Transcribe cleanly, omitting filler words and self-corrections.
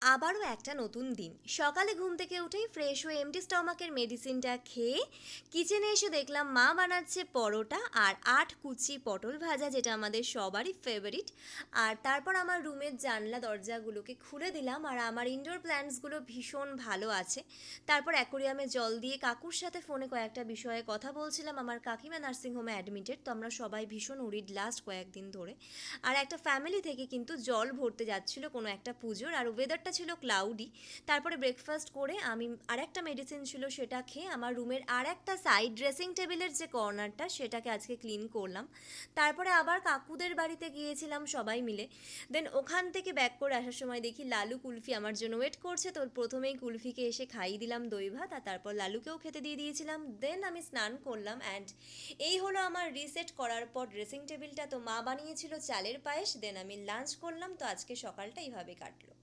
আবারও একটা নতুন দিন। সকালে ঘুম থেকে উঠেই ফ্রেশ হয়ে এমটি স্টমাকের মেডিসিনটা খেয়ে কিচেনে এসে দেখলাম মা বানাচ্ছে পরোটা আর ৮ কুচি পটল ভাজা, যেটা আমাদের সবারই ফেভারিট। আর তারপর আমার রুমের জানলা দরজাগুলোকে খুলে দিলাম, আর আমার ইনডোর প্ল্যান্টসগুলো ভীষণ ভালো আছে। তারপর অ্যাকোরিয়ামে জল দিয়ে কাকুর সাথে ফোনে কয়েকটা বিষয়ে কথা বলছিলাম। আমার কাকিমা নার্সিংহোমে অ্যাডমিটেড, তো আমরা সবাই ভীষণ উরিড লাস্ট কয়েকদিন ধরে। আর একটা ফ্যামিলি থেকে কিন্তু জল ভরতে যাচ্ছিল কোনো একটা পুজোর, আর ওয়েদারটা ছিল ক্লাউডি। তারপরে ব্রেকফাস্ট করে আমি আরেকটা মেডিসিন ছিল সেটা খেয়ে আমার রুমের আর একটা সাইড ড্রেসিং টেবিলের যে কর্নারটা সেটাকে আজকে ক্লিন করলাম। তারপরে আবার কাকুদের বাড়িতে গিয়েছিলাম সবাই মিলে। দেন ওখান থেকে ব্যাক করে আসার সময় দেখি লালু কুলফি আমার জন্য ওয়েট করছে, তো প্রথমেই কুলফিকে এসে খাইয়ে দিলাম দই ভাত, আর তারপর লালুকেও খেতে দিয়ে দিয়েছিলাম। দেন আমি স্নান করলাম, অ্যান্ড এই হলো আমার রিসেট করার পর ড্রেসিং টেবিলটা। তো মা বানিয়েছিল চালের পায়েস, দেন আমি লাঞ্চ করলাম। তো আজকে সকালটা এইভাবে কাটলো।